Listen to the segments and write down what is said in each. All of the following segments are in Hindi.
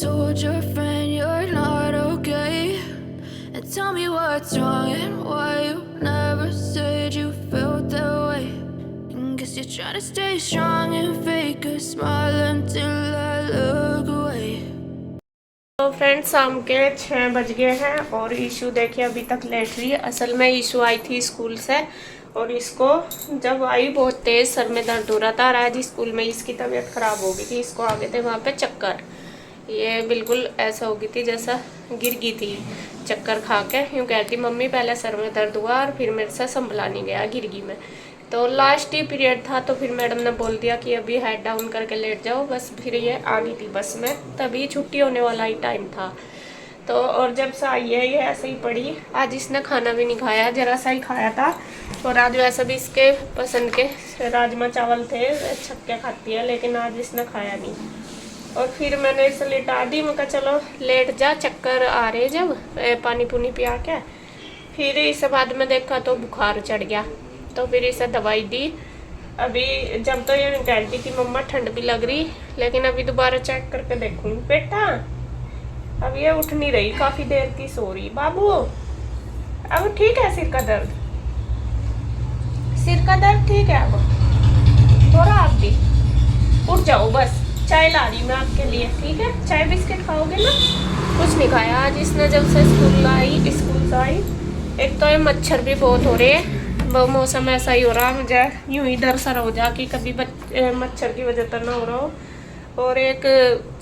told your friend you're not okay? And tell me what's wrong and why you never said you felt that way. And guess you're trying to stay strong and fake a smile until I look away. तो फ्रेंड्स शाम के 6 बज गए हैं और ईशू देखिए अभी तक लेट रही है। असल में ईशू आई थी स्कूल से और इसको जब आई बहुत तेज़ सर में दर्द हो रहा था। आज स्कूल में इसकी तबीयत ख़राब हो गई थी, इसको आ गए थे वहाँ पे चक्कर। ये बिल्कुल ऐसा हो गई थी जैसा गिर गई थी चक्कर खा के। यूँ कहती मम्मी पहले सर में दर्द हुआ और फिर मेरे से संभला नहीं गया, गिर गई मैं। तो लास्ट ही पीरियड था तो फिर मैडम ने बोल दिया कि अभी हेड डाउन करके लेट जाओ बस। फिर ये आ गई थी बस में, तभी छुट्टी होने वाला ही टाइम था। तो और जब से आई है ये ऐसे ही पड़ी। आज इसने खाना भी नहीं खाया, जरा सा ही खाया था। और आज वैसे भी इसके पसंद के राजमा चावल थे, छक्के खाती है, लेकिन आज इसने खाया नहीं। और फिर मैंने इसे लिटा दी, मैं कहा चलो लेट जा, चक्कर आ रहे जब पानी पुनी पिया के। फिर इसे बाद में देखा तो बुखार चढ़ गया, तो फिर इसे दवाई दी। अभी जब तो ये कहती थी मम्मा ठंड भी लग रही, लेकिन अभी दोबारा चेक करके देखूंगी। बेटा अब ये उठ नहीं रही, काफ़ी देर की सो रही। बाबू अब ठीक है सिर का दर्द? सिर का दर्द ठीक है अब? थोड़ा आप भी उठ जाओ, बस चाय ला रही मैं आपके लिए, ठीक है? चाय बिस्किट खाओगे ना? कुछ नहीं खाया आज इसने जब से स्कूल से आई। एक तो ये मच्छर भी बहुत हो रहे हैं, वो मौसम ऐसा ही हो रहा, मुझे यूं ही डर सा हो जा कि कभी मच्छर की वजह तो ना हो रहा हो। और एक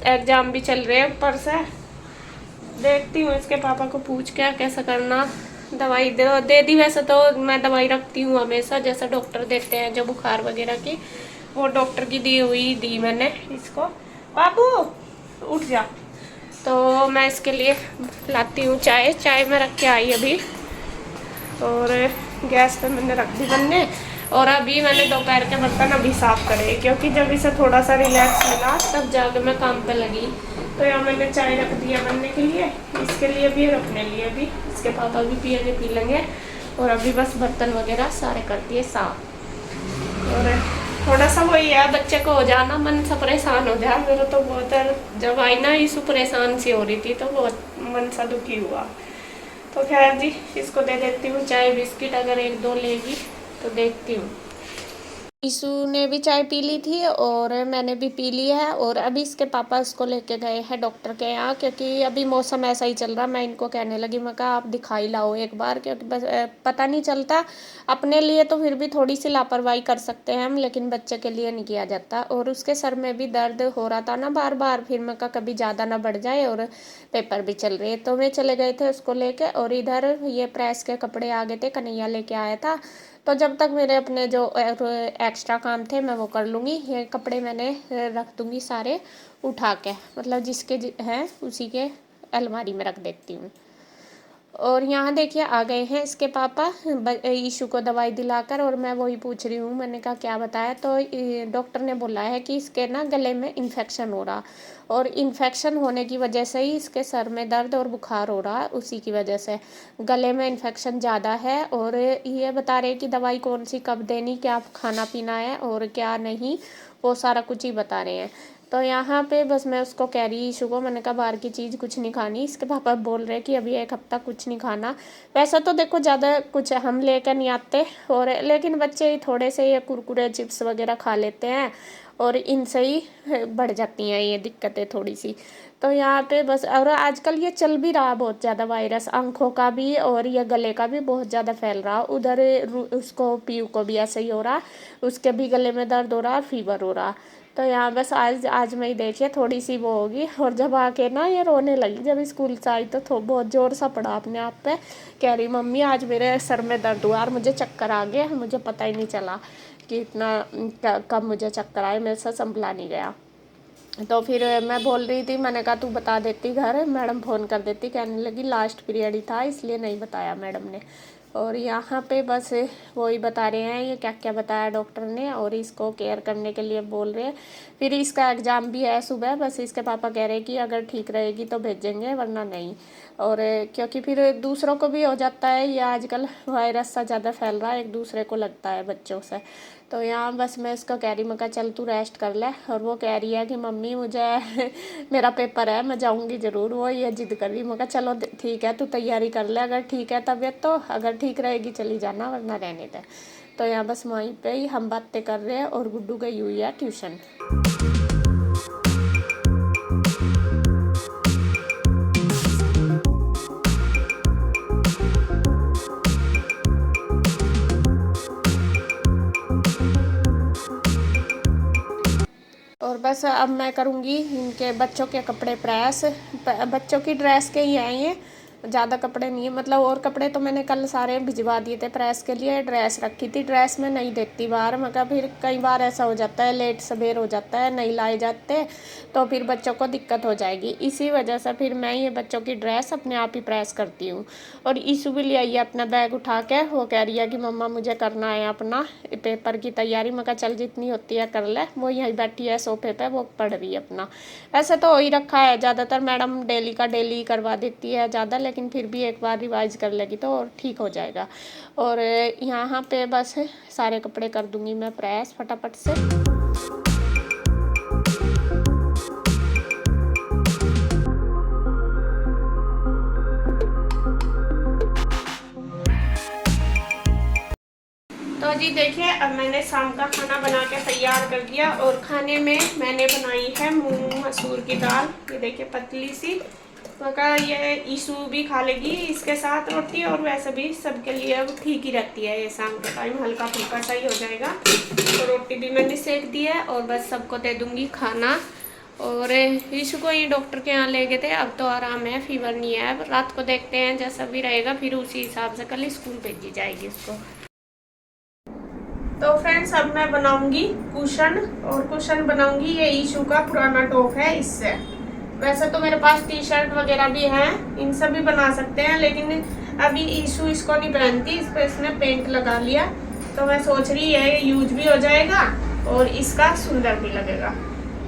एग्ज़ाम भी चल रहे हैं ऊपर से। देखती हूँ इसके पापा को पूछ के कैसा करना। दवाई दे दी, वैसे तो मैं दवाई रखती हूँ हमेशा, जैसा डॉक्टर देते हैं जो बुखार वगैरह की, वो डॉक्टर की दी मैंने इसको। बाबू उठ जा। तो मैं इसके लिए लाती हूँ चाय में रख के आई अभी, और गैस पे मैंने रख दी बनने। और अभी मैंने दोपहर के बर्तन अभी साफ़ करे, क्योंकि जब इसे थोड़ा सा रिलैक्स मिला तब जाकर मैं काम पे लगी। तो यहाँ मैंने चाय रख दिया बनने के लिए, इसके लिए भी और अपने लिए भी। इसके पापा भी पिएंगे, पी लेंगे। और अभी बस बर्तन वगैरह सारे कर दिए साफ। और थोड़ा सा वही है, बच्चे को हो जाना मन सा परेशान हो जाए। मेरा तो बहुत, जब आई ना ईशू परेशान सी हो रही थी तो बहुत मन सा दुखी हुआ। तो खैर जी, इसको दे देती हूँ चाय बिस्किट, अगर एक दो लेगी तो देखती हूँ। ईशू ने भी चाय पी ली थी और मैंने भी पी ली है। और अभी इसके पापा इसको लेके गए हैं डॉक्टर के यहाँ, क्योंकि अभी मौसम ऐसा ही चल रहा। मैं इनको कहने लगी, मैं कहा आप दिखाई लाओ एक बार, क्योंकि बस पता नहीं चलता। अपने लिए तो फिर भी थोड़ी सी लापरवाही कर सकते हैं हम, लेकिन बच्चे के लिए नहीं किया जाता। और उसके सर में भी दर्द हो रहा था ना बार बार, फिर मैं कहा कभी ज़्यादा ना बढ़ जाए, और पेपर भी चल रहे, तो वे चले गए थे उसको लेके। और इधर ये प्रेस के कपड़े आ गए थे, कन्हैया लेके आया था। तो जब तक मेरे अपने जो एक्स्ट्रा काम थे मैं वो कर लूँगी। ये कपड़े मैंने रख दूँगी सारे उठा के, मतलब जिसके हैं उसी के अलमारी में रख देती हूँ। और यहाँ देखिए आ गए हैं इसके पापा ईशू को दवाई दिलाकर। और मैं वही पूछ रही हूँ, मैंने कहा क्या बताया, तो डॉक्टर ने बोला है कि इसके ना गले में इन्फेक्शन हो रहा, और इन्फेक्शन होने की वजह से ही इसके सर में दर्द और बुखार हो रहा है। उसी की वजह से गले में इन्फेक्शन ज़्यादा है। और ये बता रहे कि दवाई कौन सी कब देनी, क्या खाना पीना है और क्या नहीं, वो सारा कुछ ही बता रहे हैं। तो यहाँ पे बस मैं उसको कह रही ईशू को, मैंने कहा बाहर की चीज़ कुछ नहीं खानी। इसके पापा बोल रहे कि अभी एक हफ्ता कुछ नहीं खाना। वैसे तो देखो ज़्यादा कुछ हम लेकर नहीं आते, और लेकिन बच्चे थोड़े से ये कुरकुरे चिप्स वगैरह खा लेते हैं, और इनसे ही बढ़ जाती हैं ये दिक्कतें थोड़ी सी। तो यहाँ पे बस, और आजकल ये चल भी रहा बहुत ज़्यादा वायरस, आँखों का भी और ये गले का भी बहुत ज़्यादा फैल रहा। उधर उसको पीयू को भी ऐसे ही हो रहा, उसके भी गले में दर्द हो रहा और फीवर हो रहा। तो यहाँ बस आज मैं ही देखिए थोड़ी सी वो होगी। और जब आके ना ये रोने लगी, जब स्कूल से आई तो बहुत ज़ोर सा पड़ा अपने आप पे, कह रही मम्मी आज मेरे सर में दर्द हुआ और मुझे चक्कर आ गए, मुझे पता ही नहीं चला कि इतना कब मुझे चक्कर आए, मेरे से संभला नहीं गया। तो फिर मैं बोल रही थी, मैंने कहा तू बता देती घर, मैडम फ़ोन कर देती। कहने लगी लास्ट पीरियड ही था इसलिए नहीं बताया मैडम ने। और यहाँ पे बस वही बता रहे हैं ये क्या क्या बताया डॉक्टर ने, और इसको केयर करने के लिए बोल रहे हैं। फिर इसका एग्ज़ाम भी है सुबह, बस इसके पापा कह रहे हैं कि अगर ठीक रहेगी तो भेजेंगे वरना नहीं। और क्योंकि फिर दूसरों को भी हो जाता है, ये आजकल वायरस सा ज़्यादा फैल रहा है, एक दूसरे को लगता है बच्चों से। तो यहाँ बस मैं इसको कह रही, मैं कहा चल तू रेस्ट कर ले, और वो कह रही है कि मम्मी मुझे मेरा पेपर है, मैं जाऊँगी ज़रूर। वो ये जिद कर रही। मैं कहा चलो ठीक है, तू तैयारी कर ले, अगर ठीक है तबीयत तो, अगर ठीक रहेगी चली जाना, वरना रहने दे। तो यहाँ बस वहीं पे ही हम बातें कर रहे हैं, और गुड्डू गई हुई है ट्यूशन। और बस अब मैं करूँगी इनके बच्चों के कपड़े प्रेस। बच्चों की ड्रेस के ही हैं ये, ज़्यादा कपड़े नहीं है, मतलब और कपड़े तो मैंने कल सारे भिजवा दिए थे प्रेस के लिए। ड्रेस रखी थी, ड्रेस में नहीं देखती बाहर, मगर फिर कई बार ऐसा हो जाता है, लेट सवेर हो जाता है, नहीं लाए जाते, तो फिर बच्चों को दिक्कत हो जाएगी। इसी वजह से फिर मैं ये बच्चों की ड्रेस अपने आप ही प्रेस करती हूँ। और ईशू भी ले आई है अपना बैग उठा के, वो कह रही है कि मम्मा मुझे करना है अपना पेपर की तैयारी। मैं कहा चल जितनी होती है कर ले। वो यहीं बैठी है सोफे पे, वो पढ़ रही है अपना। ऐसे तो हो ही रखा है, ज़्यादातर मैडम डेली का डेली करवा देती है ज़्यादा, लेकिन फिर भी एक बार रिवाइज कर लेगी तो और ठीक हो जाएगा। और यहाँ पे बस सारे कपड़े कर दूँगी मैं प्रेस फटाफट से। तो जी देखिए, अब मैंने शाम का खाना बना के तैयार कर दिया, और खाने में मैंने बनाई है मूंग मसूर की दाल। ये देखिए पतली सी, मगर ये ईशू भी खा लेगी इसके साथ रोटी, और वैसे भी सबके लिए अब ठीक ही रहती है ये शाम के टाइम, हल्का फुल्का सा ही हो जाएगा। तो रोटी भी मैंने सेक दी है, और बस सबको दे दूँगी खाना। और ईशू को ये डॉक्टर के यहाँ ले गए थे, अब तो आराम है, फीवर नहीं है। अब रात को देखते हैं जैसा भी रहेगा, फिर उसी हिसाब से कल स्कूल भेजी जाएगी उसको। तो फ्रेंड्स, अब मैं बनाऊंगी कुशन, और कुशन बनाऊंगी ये ईशू का पुराना टॉप है इससे। वैसे तो मेरे पास टी शर्ट वगैरह भी हैं, इनसे भी बना सकते हैं, लेकिन अभी ईशू इसको नहीं पहनती, इस पर इसने पेंट लगा लिया, तो मैं सोच रही है यूज भी हो जाएगा और इसका सुंदर भी लगेगा।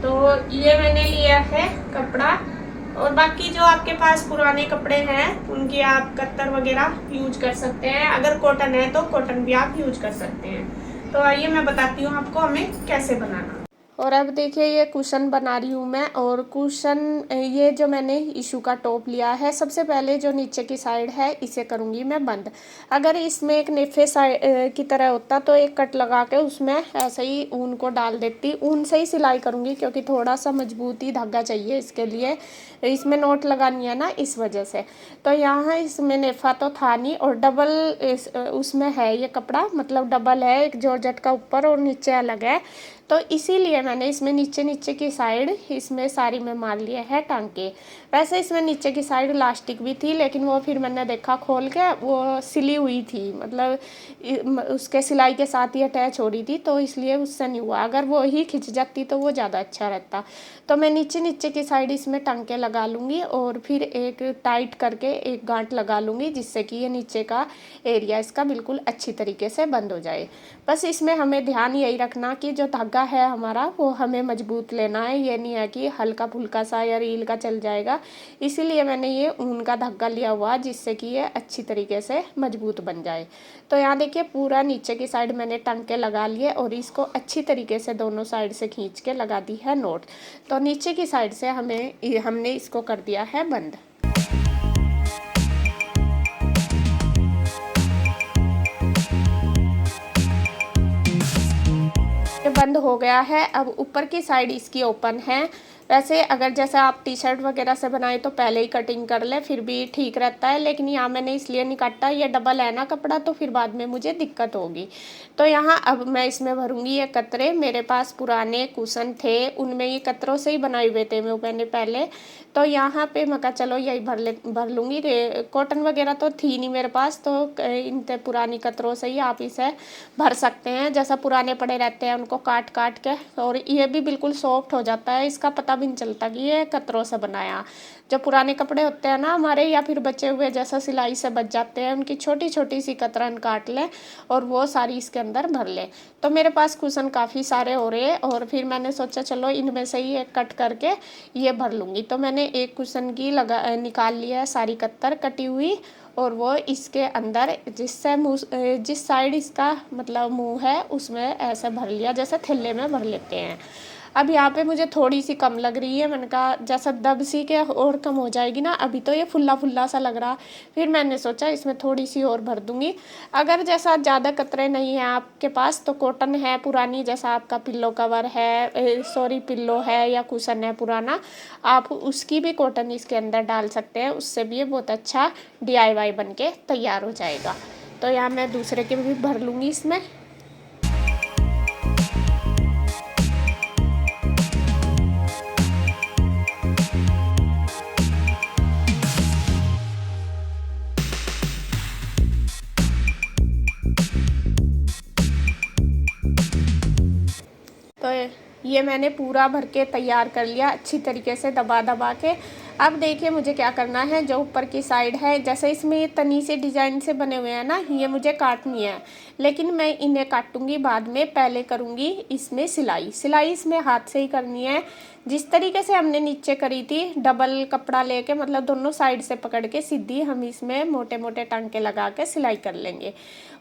तो ये मैंने लिया है कपड़ा, और बाकी जो आपके पास पुराने कपड़े हैं उनकी आप कत्तर वगैरह यूज कर सकते हैं। अगर कॉटन है तो कॉटन भी आप यूज कर सकते हैं। तो आइए मैं बताती हूँ आपको हमें कैसे बनाना। और अब देखिए ये कुशन बना रही हूँ मैं। और कुशन ये जो मैंने ईशू का टॉप लिया है, सबसे पहले जो नीचे की साइड है इसे करूँगी मैं बंद। अगर इसमें एक नेफे साइड की तरह होता तो एक कट लगा के उसमें ऐसे ही ऊन को डाल देती। ऊन से ही सिलाई करूँगी क्योंकि थोड़ा सा मजबूती धागा चाहिए इसके लिए, इसमें नोट लगानी है ना, इस वजह से। तो यहाँ इसमें नेफा तो था नहीं, और डबल उसमें है ये कपड़ा, मतलब डबल है, एक जॉर्जेट का ऊपर और नीचे अलग है। तो इसीलिए मैंने इसमें नीचे की साइड इसमें सारी में मार लिए है टांके। वैसे इसमें नीचे की साइड इलास्टिक भी थी, लेकिन वो फिर मैंने देखा खोल के वो सिली हुई थी, मतलब उसके सिलाई के साथ ही अटैच हो रही थी, तो इसलिए उससे नहीं हुआ। अगर वो ही खिंच जाती तो वो ज़्यादा अच्छा रहता। तो मैं नीचे की साइड इसमें टांके लगा लूँगी, और फिर एक टाइट करके एक गांठ लगा लूँगी, जिससे कि ये नीचे का एरिया इसका बिल्कुल अच्छी तरीके से बंद हो जाए। बस इसमें हमें ध्यान यही रखना कि जो धागा है हमारा वो हमें मजबूत लेना है, ये नहीं है कि हल्का फुल्का सा या रील का चल जाएगा। इसीलिए मैंने ये ऊन का धागा लिया हुआ, जिससे कि ये अच्छी तरीके से मजबूत बन जाए। तो यहाँ देखिए पूरा नीचे की साइड मैंने टांके लगा लिए, और इसको अच्छी तरीके से दोनों साइड से खींच के लगा दी है नोट। तो नीचे की साइड से हमने इसको कर दिया है बंद। बंद हो गया है। अब ऊपर की साइड इसकी ओपन है। वैसे अगर जैसे आप टी शर्ट वगैरह से बनाए तो पहले ही कटिंग कर ले, फिर भी ठीक रहता है, लेकिन यहाँ मैंने इसलिए नहीं काटा, ये डबल है ना कपड़ा, तो फिर बाद में मुझे दिक्कत होगी। तो यहाँ अब मैं इसमें भरूंगी ये कतरे। मेरे पास पुराने कुशन थे, उनमें ये कतरों से ही बनाए हुए थे मैंने पहले। तो यहाँ पे मैं कहा चलो यही भर लूँगी। कॉटन वगैरह तो थी नहीं मेरे पास, तो इन पुरानी कतरों से ही आप इसे भर सकते हैं। जैसा पुराने पड़े रहते हैं उनको काट के, और ये भी बिल्कुल सॉफ्ट हो जाता है। इसका पता भी नहीं चलता कि ये कतरों से बनाया। जो पुराने कपड़े होते हैं ना हमारे, या फिर बचे हुए जैसा सिलाई से बच जाते हैं, उनकी छोटी छोटी सी कतरन काट लें और वो सारी इसके अंदर भर लें। तो मेरे पास कुशन काफ़ी सारे हो रहे हैं और फिर मैंने सोचा चलो इनमें से ही एक कट करके ये भर लूँगी। तो मैंने एक कुशन की निकाल लिया है सारी कत्तर कटी हुई, और वो इसके अंदर जिससे मुँह जिस साइड इसका मतलब मुंह है उसमें ऐसे भर लिया, जैसे थैले में भर लेते हैं। अब यहाँ पे मुझे थोड़ी सी कम लग रही है, मैंने कहा जैसा दब सी के और कम हो जाएगी ना, अभी तो ये फुल्ला फुल्ला सा लग रहा। फिर मैंने सोचा इसमें थोड़ी सी और भर दूंगी। अगर जैसा ज़्यादा कतरे नहीं है आपके पास तो कॉटन है पुरानी, जैसा आपका पिल्लो कवर है, सॉरी पिल्लो है या कुशन है पुराना, आप उसकी भी कॉटन इसके अंदर डाल सकते हैं, उससे भी ये बहुत अच्छा DIY बन के तैयार हो जाएगा। तो यहाँ मैं दूसरे के भी भर लूँगी इसमें। तो ये मैंने पूरा भर के तैयार कर लिया अच्छी तरीके से दबा दबा के। अब देखिए मुझे क्या करना है, जो ऊपर की साइड है जैसे इसमें तनी से डिज़ाइन से बने हुए हैं ना, ये मुझे काटनी है, लेकिन मैं इन्हें काटूंगी बाद में। पहले करूंगी इसमें सिलाई इसमें हाथ से ही करनी है। जिस तरीके से हमने नीचे करी थी, डबल कपड़ा लेके मतलब दोनों साइड से पकड़ के सीधी हम इसमें मोटे मोटे टांके लगा के सिलाई कर लेंगे।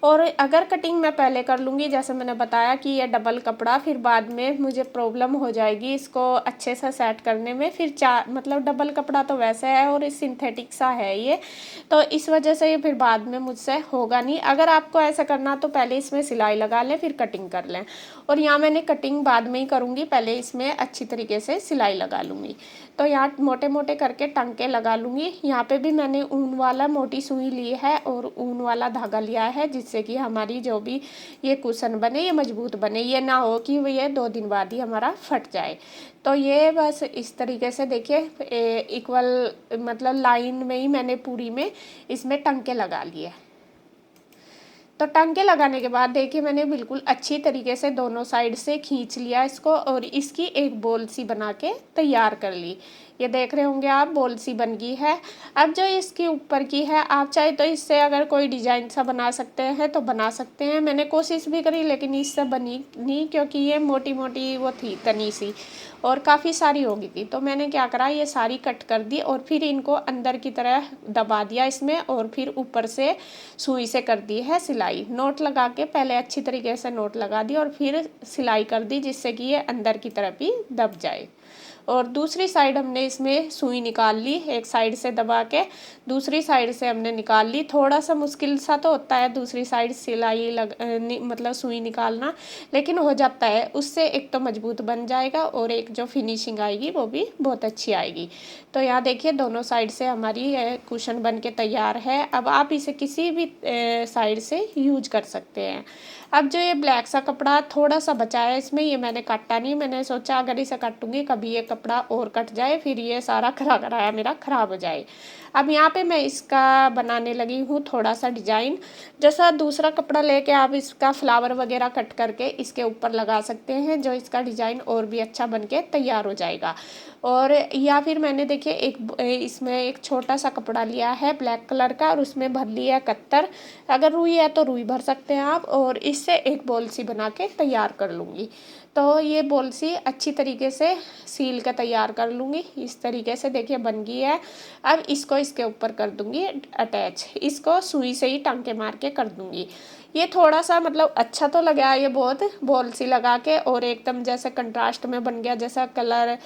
और अगर कटिंग मैं पहले कर लूँगी, जैसे मैंने बताया कि ये डबल कपड़ा, फिर बाद में मुझे प्रॉब्लम हो जाएगी इसको अच्छे से सेट करने में। फिर मतलब डबल कपड़ा तो वैसे है और सिंथेटिक सा है ये, तो इस वजह से ये फिर बाद में मुझसे होगा नहीं। अगर आपको ऐसा करना तो पहले इसमें सिलाई लगा लें फिर कटिंग कर लें। और यहाँ मैंने कटिंग बाद में ही करूँगी, पहले इसमें अच्छी तरीके से सिलाई लगा लूँगी। तो यहाँ मोटे मोटे करके टांके लगा लूँगी। यहाँ पे भी मैंने ऊन वाला मोटी सुई ली है और ऊन वाला धागा लिया है, जिससे कि हमारी जो भी ये कुशन बने ये मजबूत बने, ये ना हो कि ये 2 दिन बाद ही हमारा फट जाए। तो ये बस इस तरीके से देखिए इक्वल मतलब लाइन में ही मैंने पूरी में इसमें टांके लगा लिए। तो टांके लगाने के बाद देखिए मैंने बिल्कुल अच्छी तरीके से दोनों साइड से खींच लिया इसको, और इसकी एक बॉल सी बना के तैयार कर ली। ये देख रहे होंगे आप, बॉल सी बन गई है। अब जो इसके ऊपर की है, आप चाहे तो इससे अगर कोई डिजाइन सा बना सकते हैं तो बना सकते हैं। मैंने कोशिश भी करी लेकिन इससे बनी नहीं, क्योंकि ये मोटी मोटी वो थी तनी सी और काफ़ी सारी हो गई थी। तो मैंने क्या करा, ये सारी कट कर दी और फिर इनको अंदर की तरह दबा दिया इसमें, और फिर ऊपर से सुई से कर दी है सिलाई। नोट लगा के पहले अच्छी तरीके से नोट लगा दी और फिर सिलाई कर दी, जिससे कि ये अंदर की तरफ ही दब जाए। और दूसरी साइड हमने इसमें सुई निकाल ली, एक साइड से दबा के दूसरी साइड से हमने निकाल ली। थोड़ा सा मुश्किल सा तो होता है दूसरी साइड सिलाई मतलब सुई निकालना, लेकिन हो जाता है। उससे एक तो मजबूत बन जाएगा और एक जो फिनिशिंग आएगी वो भी बहुत अच्छी आएगी। तो यहाँ देखिए दोनों साइड से हमारी कुशन बन के तैयार है। अब आप इसे किसी भी साइड से यूज कर सकते हैं। अब जो ये ब्लैक सा कपड़ा थोड़ा सा बचा है इसमें, ये मैंने काटा नहीं। मैंने सोचा अगर इसे काटूंगी कभी ये कपड़ा और कट जाए, फिर ये सारा कराया मेरा ख़राब हो जाए। अब यहाँ पे मैं इसका बनाने लगी हूँ थोड़ा सा डिजाइन। जैसा दूसरा कपड़ा लेके आप इसका फ्लावर वगैरह कट करके इसके ऊपर लगा सकते हैं, जो इसका डिजाइन और भी अच्छा बन के तैयार हो जाएगा। और या फिर मैंने देखिए इसमें एक छोटा सा कपड़ा लिया है ब्लैक कलर का और उसमें भर लिया कत्तर। अगर रुई है तो रुई भर सकते हैं आप, और इससे एक बॉल सी बना के तैयार कर लूँगी। तो ये बॉल सी अच्छी तरीके से सील के तैयार कर लूँगी। इस तरीके से देखिए बन गई है। अब इसको इसके ऊपर कर दूँगी अटैच, इसको सुई से ही टांके मार के कर दूँगी। ये थोड़ा सा मतलब अच्छा तो लगा ये बहुत बॉल सी लगा के, और एकदम जैसे कंट्रास्ट में बन गया, जैसा कलर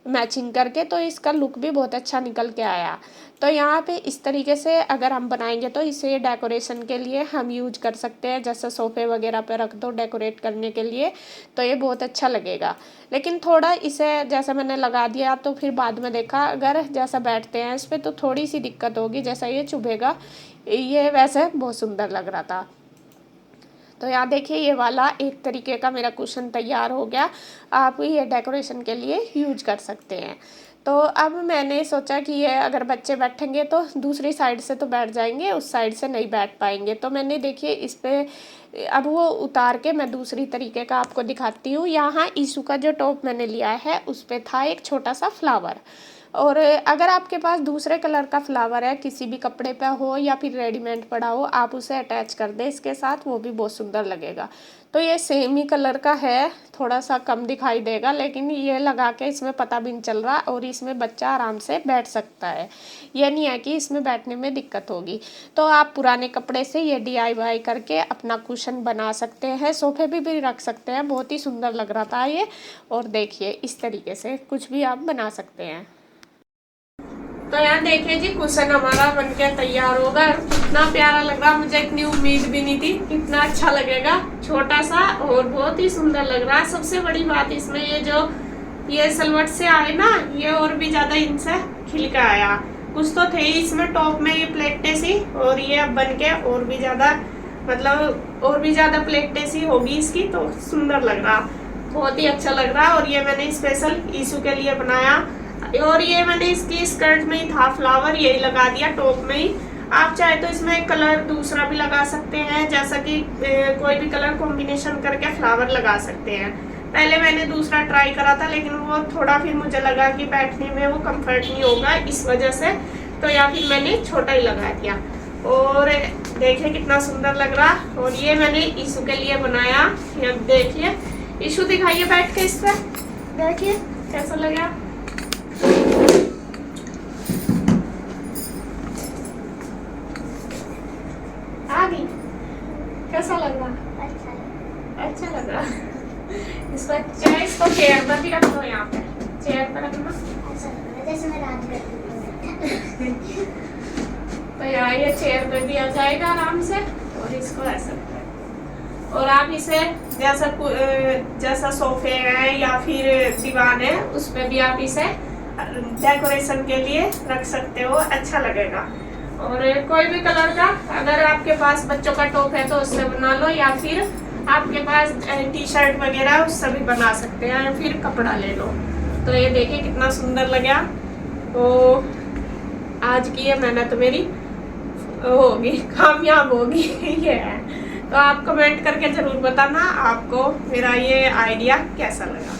मैचिंग करके, तो इसका लुक भी बहुत अच्छा निकल के आया। तो यहाँ पे इस तरीके से अगर हम बनाएंगे तो इसे डेकोरेशन के लिए हम यूज कर सकते हैं, जैसे सोफे वगैरह पे रख दो डेकोरेट करने के लिए, तो ये बहुत अच्छा लगेगा। लेकिन थोड़ा इसे जैसा मैंने लगा दिया तो फिर बाद में देखा अगर जैसा बैठते हैं इस पर तो थोड़ी सी दिक्कत होगी, जैसा ये चुभेगा। ये वैसे बहुत सुंदर लग रहा था। तो यहाँ देखिए ये वाला एक तरीके का मेरा कुशन तैयार हो गया। आप ये डेकोरेशन के लिए यूज कर सकते हैं। तो अब मैंने सोचा कि ये अगर बच्चे बैठेंगे तो दूसरी साइड से तो बैठ जाएंगे, उस साइड से नहीं बैठ पाएंगे। तो मैंने देखिए इस पे अब वो उतार के मैं दूसरी तरीके का आपको दिखाती हूँ। यहाँ यीशु का जो टॉप मैंने लिया है उस पे था एक छोटा सा फ्लावर, और अगर आपके पास दूसरे कलर का फ्लावर है, किसी भी कपड़े पे हो या फिर रेडीमेड पड़ा हो, आप उसे अटैच कर दें इसके साथ, वो भी बहुत सुंदर लगेगा। तो ये सेम ही कलर का है, थोड़ा सा कम दिखाई देगा, लेकिन ये लगा के इसमें पता भी नहीं चल रहा और इसमें बच्चा आराम से बैठ सकता है। ये नहीं है कि इसमें बैठने में दिक्कत होगी। तो आप पुराने कपड़े से ये DIY करके अपना कुशन बना सकते हैं, सोफे भी रख सकते हैं। बहुत ही सुंदर लग रहा था ये। और देखिए इस तरीके से कुछ भी आप बना सकते हैं। तो यहाँ देखिए जी कुशन हमारा बनके तैयार होगा। कितना प्यारा लग रहा, मुझे इतनी उम्मीद भी नहीं थी कितना अच्छा लगेगा। छोटा सा और बहुत ही सुंदर लग रहा है। सबसे बड़ी बात इसमें ये जो ये सलवट से आए ना, ये और भी ज्यादा इनसे खिल के आया। कुछ तो थे इसमें टॉप में ये प्लेटें सी, और ये अब बन के और भी ज्यादा मतलब और भी ज्यादा प्लेटें सी होगी इसकी, तो सुंदर लग रहा, बहुत ही अच्छा लग रहा। और ये मैंने स्पेशल यीशु के लिए बनाया, और ये मैंने इसकी स्कर्ट में ही था फ्लावर, यही लगा दिया टॉप में ही। आप चाहे तो इसमें कलर दूसरा भी लगा सकते हैं, जैसा कि कोई भी कलर कॉम्बिनेशन करके फ्लावर लगा सकते हैं। पहले मैंने दूसरा ट्राई करा था, लेकिन वो थोड़ा फिर मुझे लगा कि बैठने में वो कंफर्ट नहीं होगा, इस वजह से तो या फिर मैंने छोटा ही लगा दिया। और देखिए कितना सुंदर लग रहा। और ये मैंने यीशु के लिए बनाया। ये देखिए यीशु दिखाइए बैठ के इस पर, देखिए कैसा लगा। आ गई, कैसा लग रहा? अच्छा लग रहा। इसको चेयर पर भी रख दो, यहाँ पे चेयर पर रखना, जैसे मैं रात करती हूँ। तो यहाँ ये चेयर पे भी आ जाएगा आराम से, और इसको ऐसा और आप इसे जैसा सोफे है या फिर दीवान है उस पे भी आप इसे डेकोरेशन के लिए रख सकते हो, अच्छा लगेगा। और कोई भी कलर का अगर आपके पास बच्चों का टॉप है तो उससे बना लो, या फिर आपके पास T-शर्ट वगैरह उससे भी बना सकते हैं, या फिर कपड़ा ले लो। तो ये देखिए कितना सुंदर लगा। तो आज की ये मेहनत मेरी होगी, कामयाब होगी। ये है। तो आप कमेंट करके जरूर बताना आपको मेरा ये आइडिया कैसा लगा।